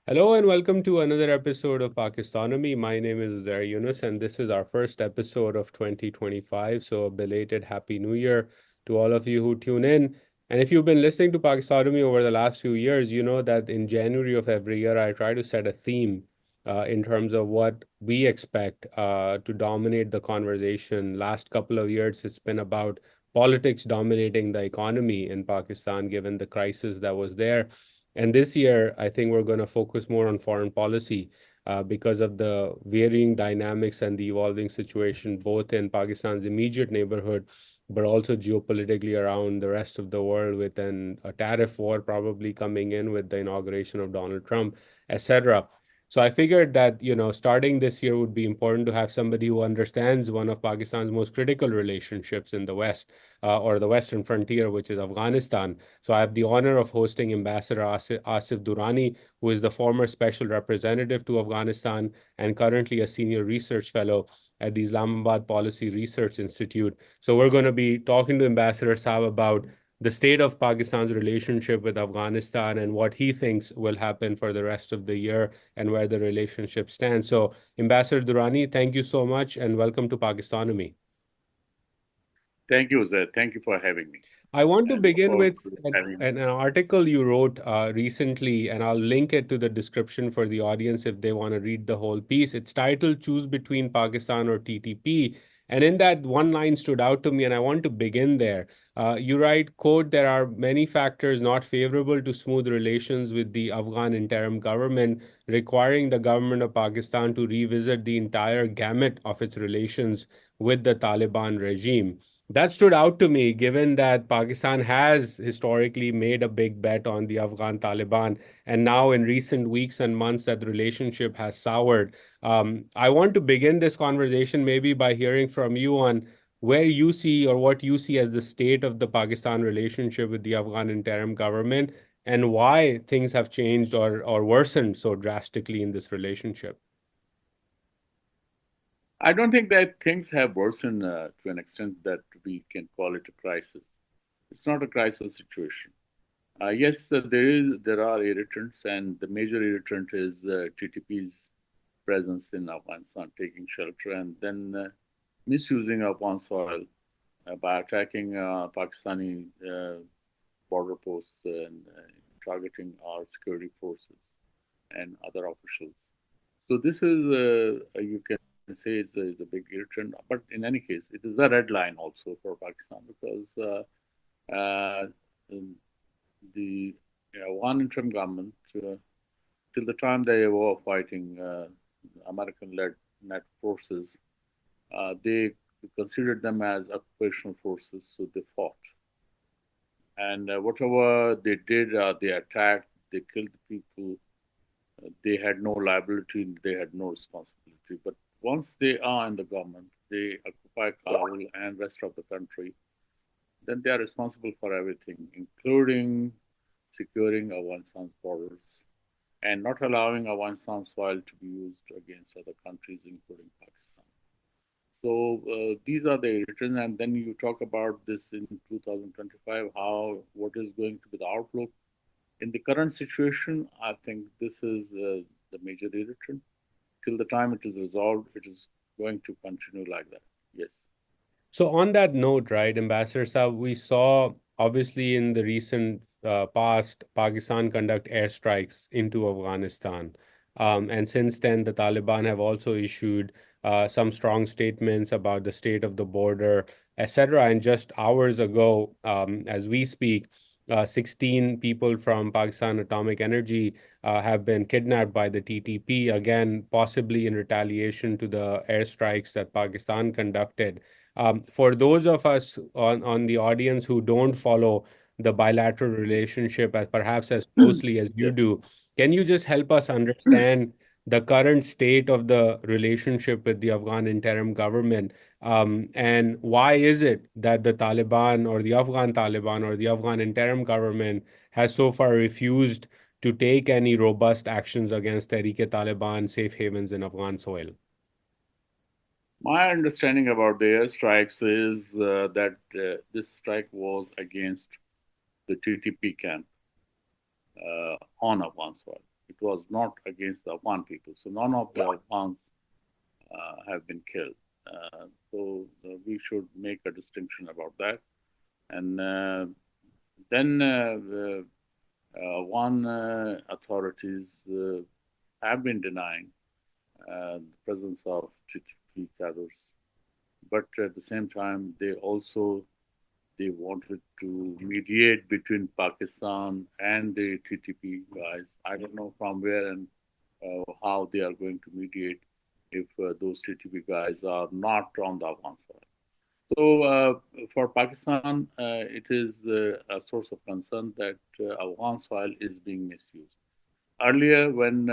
Hello and welcome to another episode of Pakistonomy. My name is Uzair, and this is our first episode of 2025. So, a belated Happy New Year to all of you who tune in. And if you've been listening to Pakistonomy over the last few years, you know that in January of every year, I try to set a theme in terms of what we expect to dominate the conversation. Last couple of years, it's been about politics dominating the economy in Pakistan, given the crisis that was there. And this year, I think we're going to focus more on foreign policy because of the varying dynamics and the evolving situation, both in Pakistan's immediate neighborhood, but also geopolitically around the rest of the world, with a tariff war probably coming in with the inauguration of Donald Trump, etc. So I figured that, starting this year would be important to have somebody who understands one of Pakistan's most critical relationships in the West or the Western frontier, which is Afghanistan. So I have the honor of hosting Ambassador Asif Durrani, who is the former special representative to Afghanistan and currently a senior research fellow at the Islamabad Policy Research Institute. So we're going to be talking to Ambassador Saab about the state of Pakistan's relationship with Afghanistan and what he thinks will happen for the rest of the year and where the relationship stands. So, Ambassador Durrani, thank you so much and welcome to Pakistonomy. Thank you, Uzair. Thank you for having me. I want to And look begin forward with to having me. an article you wrote recently, and I'll link it to the description for the audience if they want to read the whole piece. It's titled Choose Between Pakistan or TTP. And in that, one line stood out to me, and I want to begin there. You write, quote, there are many factors not favorable to smooth relations with the Afghan interim government, requiring the government of Pakistan to revisit the entire gamut of its relations with the Taliban regime. That stood out to me, given that Pakistan has historically made a big bet on the Afghan Taliban, and now in recent weeks and months, that relationship has soured. I want to begin this conversation maybe by hearing from you on where you see or what you see as the state of the Pakistan relationship with the Afghan interim government and why things have changed or worsened so drastically in this relationship. I don't think that things have worsened to an extent that we can call it a crisis. It's not a crisis situation. Yes, there are irritants, and the major irritant is TTP's presence in Afghanistan, taking shelter, and then misusing Afghan soil by attacking Pakistani border posts and targeting our security forces and other officials. So this is, you can say, is a big irritant. But in any case, it is a red line also for Pakistan because the one interim government, till the time they were fighting American-led net forces, they considered them as occupational forces, so they fought. And whatever they did, they attacked, they killed the people, they had no liability, they had no responsibility. But once they are in the government, they occupy Kabul and rest of the country, then they are responsible for everything, including securing Afghanistan's borders and not allowing Afghanistan's soil to be used against other countries, including Pakistan. So these are the returns, and then you talk about this in 2025, how what is going to be the outlook in the current situation. I think this is the major irritant. Till the time it is resolved, it is going to continue like that. Yes. So on that note, right, Ambassador Saab, we saw obviously in the recent past Pakistan conduct airstrikes into Afghanistan. And since then, the Taliban have also issued some strong statements about the state of the border, etc. And just hours ago, as we speak, 16 people from Pakistan Atomic Energy have been kidnapped by the TTP, again, possibly in retaliation to the airstrikes that Pakistan conducted. For those of us on the audience who don't follow the bilateral relationship as perhaps as closely as you Yes. do, can you just help us understand the current state of the relationship with the Afghan interim government? And why is it that the Taliban or the Afghan Taliban or the Afghan interim government has so far refused to take any robust actions against Tehrik-e-Taliban safe havens in Afghan soil? My understanding about the airstrikes is that this strike was against the TTP camp on Afghan soil. It was not against the Afghan people. So none of the Afghans have been killed. We should make a distinction about that. And then one authorities have been denying the presence of TTP cadres, but at the same time they wanted to mediate between Pakistan and the TTP guys. I don't know from where and how they are going to mediate if those TTP guys are not on the Afghan side. So for Pakistan, it is a source of concern that Afghan soil is being misused. Earlier, when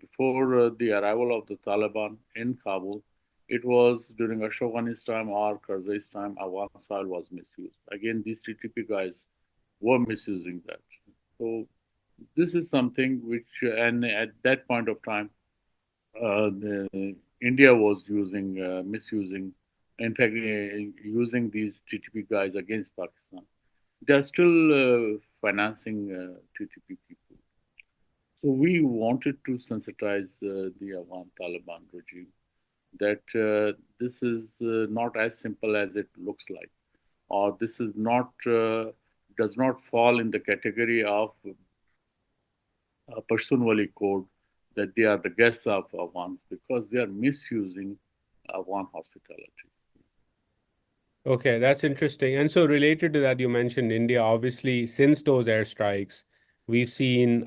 before the arrival of the Taliban in Kabul, it was during Ashraf Ghani's time or Karzai's time, Afghan soil was misused. Again, these TTP guys were misusing that. So this is something which, and at that point of time, India was misusing, in fact, using these TTP guys against Pakistan. They are still financing TTP people. So we wanted to sensitize the Afghan Taliban regime that this is not as simple as it looks like, or this is not does not fall in the category of Pashtunwali code that they are the guests of Afghans because they are misusing Afghan hospitality. Okay, that's interesting. And so related to that, you mentioned India. Obviously, since those airstrikes, we've seen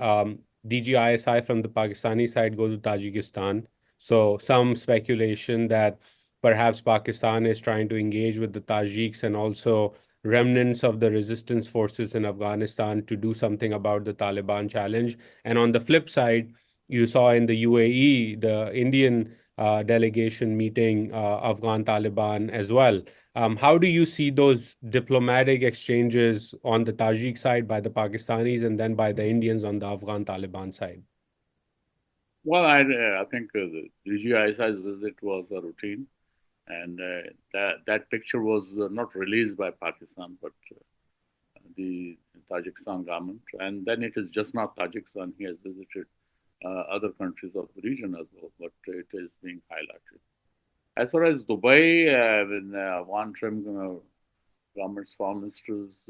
DGISI from the Pakistani side go to Tajikistan. So some speculation that perhaps Pakistan is trying to engage with the Tajiks and also remnants of the resistance forces in Afghanistan to do something about the Taliban challenge. And on the flip side, you saw in the UAE, the Indian delegation meeting Afghan Taliban as well. How do you see those diplomatic exchanges on the Tajik side by the Pakistanis and then by the Indians on the Afghan Taliban side? Well, I think the DGISI's visit was a routine, and that picture was not released by Pakistan, but the Tajikistan government. And then it is just not Tajikistan; he has visited other countries of the region as well, but it is being highlighted. As far as Dubai, when one Trump government's foreign ministers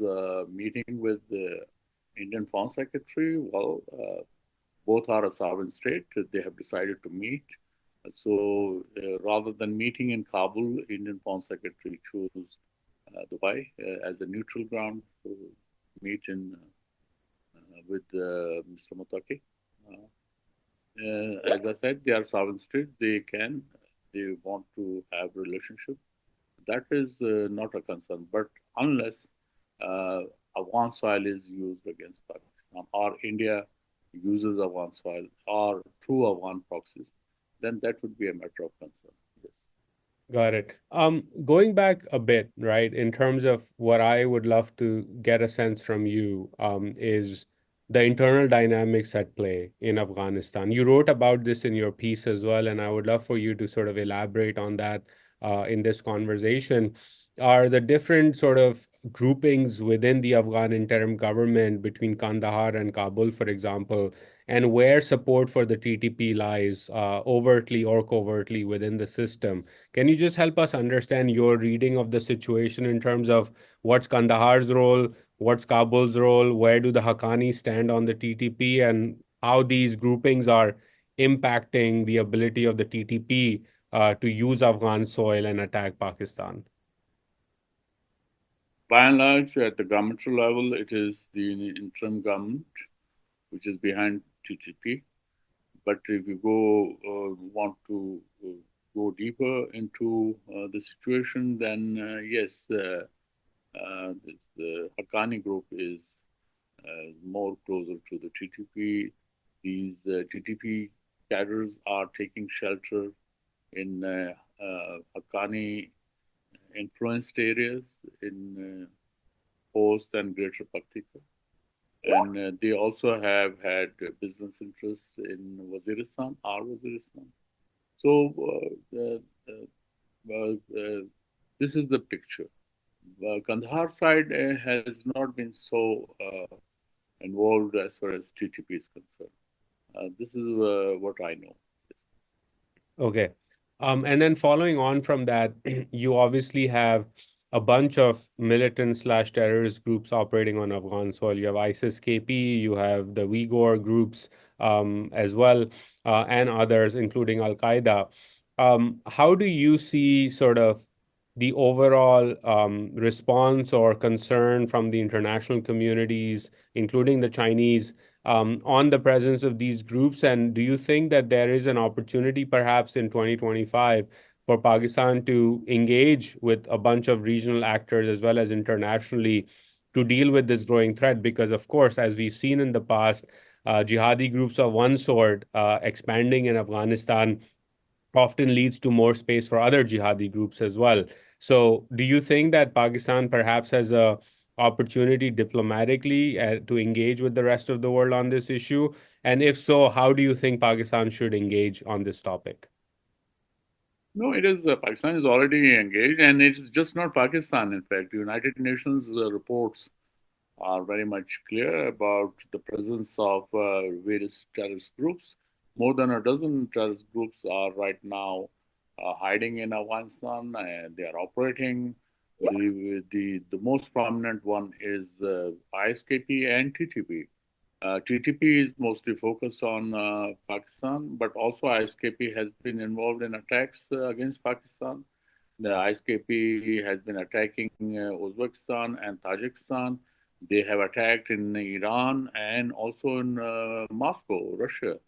meeting with the Indian foreign secretary, well, both are a sovereign state. They have decided to meet. So rather than meeting in Kabul, Indian foreign secretary chose Dubai as a neutral ground to meet in with Mr. Mutaki. As I said, they are sovereign state. They want to have relationship. That is not a concern. But unless Afghan soil is used against Pakistan or India uses Afghan soil or through Afghan proxies, then that would be a matter of concern. Yes. Got it. Going back a bit, right, in terms of what I would love to get a sense from you, is the internal dynamics at play in Afghanistan. You wrote about this in your piece as well, and I would love for you to sort of elaborate on that in this conversation. Are the different sort of groupings within the Afghan interim government between Kandahar and Kabul, for example, and where support for the TTP lies, overtly or covertly within the system? Can you just help us understand your reading of the situation in terms of what's Kandahar's role, what's Kabul's role, where do the Haqqani stand on the TTP, and how these groupings are impacting the ability of the TTP to use Afghan soil and attack Pakistan? By and large, at the governmental level, it is the interim government which is behind TTP. But if you want to go deeper into the situation, then yes, the Haqqani group is more closer to the TTP. These TTP cadres are taking shelter in Haqqani influenced areas in Post and Greater Paktika. And they also have had business interests in Waziristan, our Waziristan. So this is the picture. Kandahar side has not been so involved as far as TTP is concerned. This is what I know. Okay. And then following on from that, you obviously have a bunch of militant slash terrorist groups operating on Afghan soil. You have ISIS-KP, you have the Uyghur groups as well, and others, including Al-Qaeda. How do you see sort of the overall response or concern from the international communities, including the Chinese, on the presence of these groups? And do you think that there is an opportunity perhaps in 2025 for Pakistan to engage with a bunch of regional actors as well as internationally to deal with this growing threat? Because, of course, as we've seen in the past, jihadi groups of one sort expanding in Afghanistan often leads to more space for other jihadi groups as well. So, do you think that Pakistan perhaps has a opportunity diplomatically to engage with the rest of the world on this issue? And if so, how do you think Pakistan should engage on this topic? No, it is Pakistan is already engaged, and it's just not Pakistan. In fact, United Nations reports are very much clear about the presence of various terrorist groups. More than a dozen terrorist groups are right now hiding in Afghanistan, and they are operating. The most prominent one is ISKP and TTP. TTP is mostly focused on Pakistan, but also ISKP has been involved in attacks against Pakistan. The ISKP has been attacking Uzbekistan and Tajikistan. They have attacked in Iran and also in Moscow, Russia.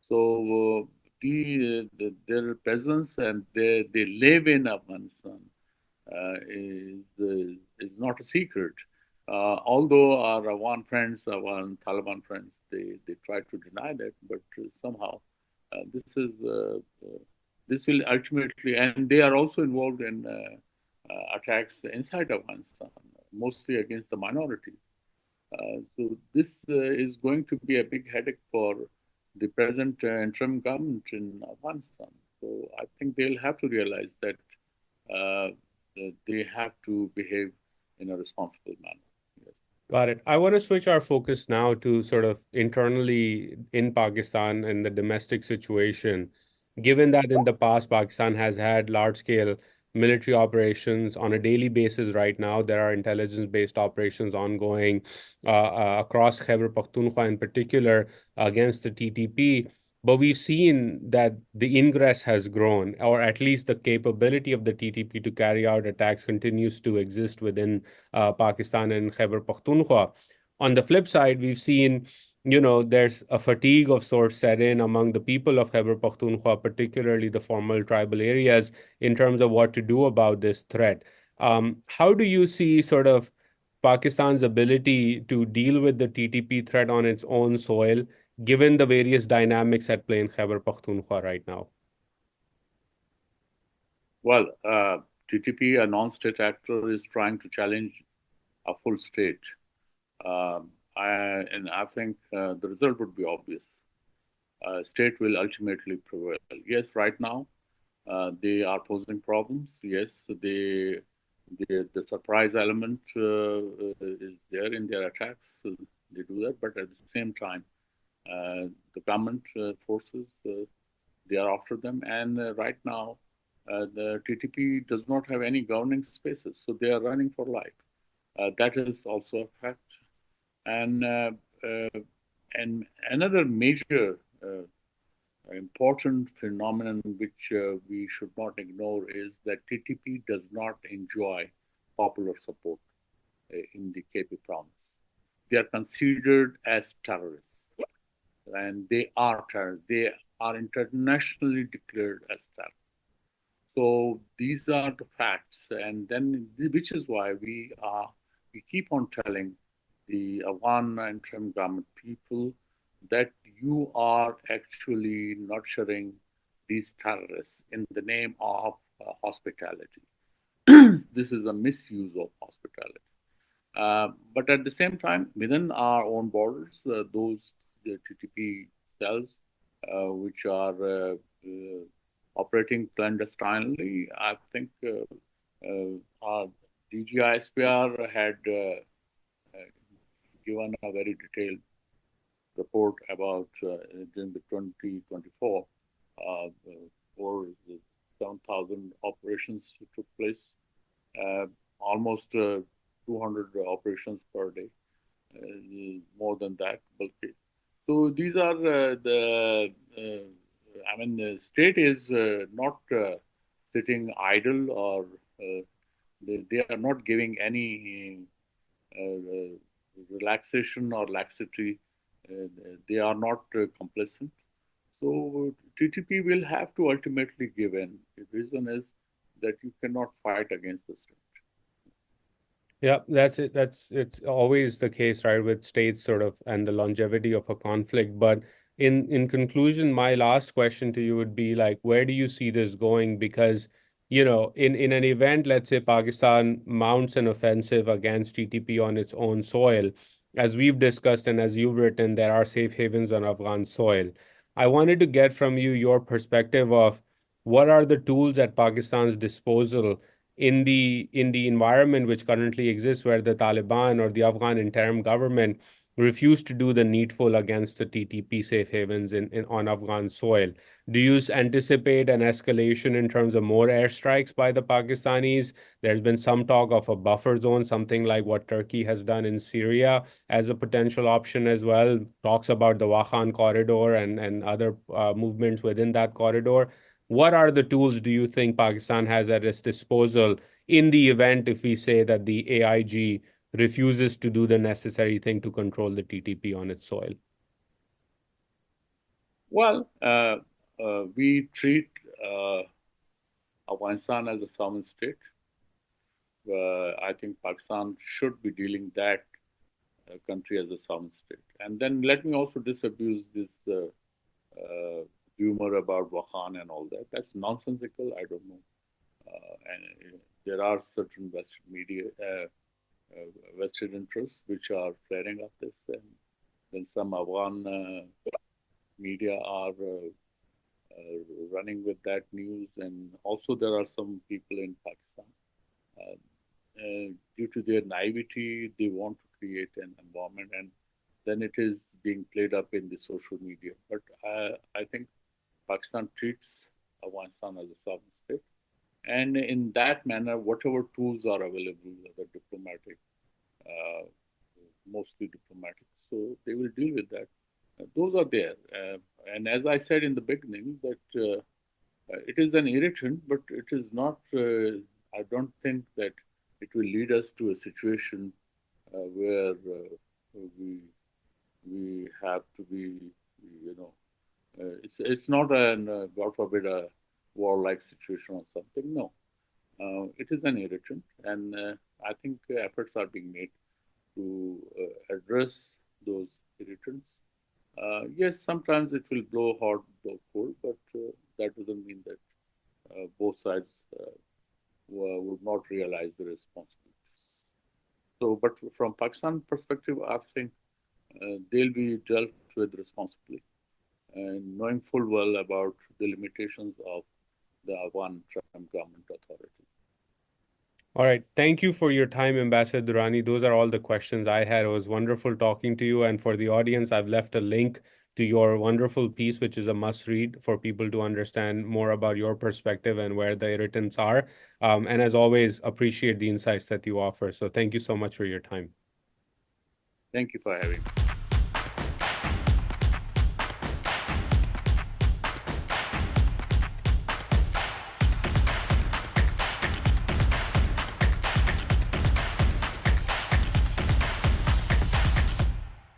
So their presence and they live in Afghanistan is not a secret. Although our Afghan friends, Afghan Taliban friends, they try to deny that, but somehow this is this will ultimately, and they are also involved in attacks inside Afghanistan, mostly against the minorities. So this is going to be a big headache for the present interim government in Afghanistan. So I think they'll have to realize that uh, they have to behave in a responsible manner. Yes. Got it. I want to switch our focus now to sort of internally in Pakistan and the domestic situation. Given that in the past, Pakistan has had large scale military operations on a daily basis right now, there are intelligence based operations ongoing across Khyber Pakhtunkhwa in particular against the TTP. But we've seen that the ingress has grown, or at least the capability of the TTP to carry out attacks continues to exist within Pakistan and Khyber Pakhtunkhwa. On the flip side, we've seen, there's a fatigue of sorts set in among the people of Khyber Pakhtunkhwa, particularly the former tribal areas, in terms of what to do about this threat. How do you see sort of Pakistan's ability to deal with the TTP threat on its own soil, given the various dynamics at play in Khyber Pakhtunkhwa right now? Well, TTP, a non-state actor, is trying to challenge a full state. Um, and I think the result would be obvious. State will ultimately prevail. Yes, right now they are posing problems. Yes, the surprise element is there in their attacks. So they do that, but at the same time, the government forces they are after them, and right now the TTP does not have any governing spaces, so they are running for life. That is also a fact. And uh, and another major important phenomenon which we should not ignore is that TTP does not enjoy popular support in the KP province. They are considered as terrorists, and they are terrorists. They are internationally declared as terrorists. So these are the facts, and then which is why we keep on telling the Afghan interim government people that you are actually nurturing these terrorists in the name of hospitality. This is a misuse of hospitality. But at the same time, within our own borders, those TTP cells which are operating clandestinely, I think our DGISPR had given a very detailed report about during the 2024, over 7,000 operations took place, almost 200 operations per day, more than that. So these are the state is not sitting idle, or they are not giving any relaxation or laxity. They are not complacent. So TTP will have to ultimately give in. The reason is that you cannot fight against the state. Yeah, that's it. It's always the case, right, with states sort of and the longevity of a conflict. But in conclusion, my last question to you would be like, where do you see this going? Because, in an event, let's say Pakistan mounts an offensive against TTP on its own soil, as we've discussed and as you've written, there are safe havens on Afghan soil. I wanted to get from you your perspective of what are the tools at Pakistan's disposal in the environment which currently exists, where the Taliban or the Afghan interim government refuse to do the needful against the TTP safe havens on Afghan soil. Do you anticipate an escalation in terms of more airstrikes by the Pakistanis? There's been some talk of a buffer zone, something like what Turkey has done in Syria, as a potential option as well. Talks about the Wakhan corridor and other movements within that corridor. What are the tools do you think Pakistan has at its disposal in the event if we say that the AIG refuses to do the necessary thing to control the TTP on its soil? Well, we treat uh, Afghanistan as a sovereign state. I think Pakistan should be dealing that country as a sovereign state. And then let me also disabuse this rumor about Wakhan and all that. That's nonsensical. I don't know. And there are certain vested interests which are flaring up this, and then some Afghan media are running with that news, and also there are some people in Pakistan. Uh, Due to their naivety, they want to create an environment, and then it is being played up in the social media. But I think Pakistan treats Afghanistan as a sovereign state, and in that manner, whatever tools are available, whether diplomatic, uh, mostly diplomatic, so they will deal with that. Those are there, and as I said in the beginning, that it is an irritant, but it is not. I don't think that it will lead us to a situation where we we have to be, you know, it's not an God forbid a war-like situation or something. No, it is an irritant, and I think efforts are being made to address those irritants. Yes, sometimes it will blow hot, blow cold, but that doesn't mean that both sides would not realize the responsibility. So, but from Pakistan perspective, I think they'll be dealt with responsibly, and knowing full well about the limitations of the Afghan Trump government authority. All right. Thank you for your time, Ambassador Durrani. Those are all the questions I had. It was wonderful talking to you. And for the audience, I've left a link to your wonderful piece, which is a must read for people to understand more about your perspective and where the irritants are. And as always, appreciate the insights that you offer. So thank you so much for your time. Thank you for having me.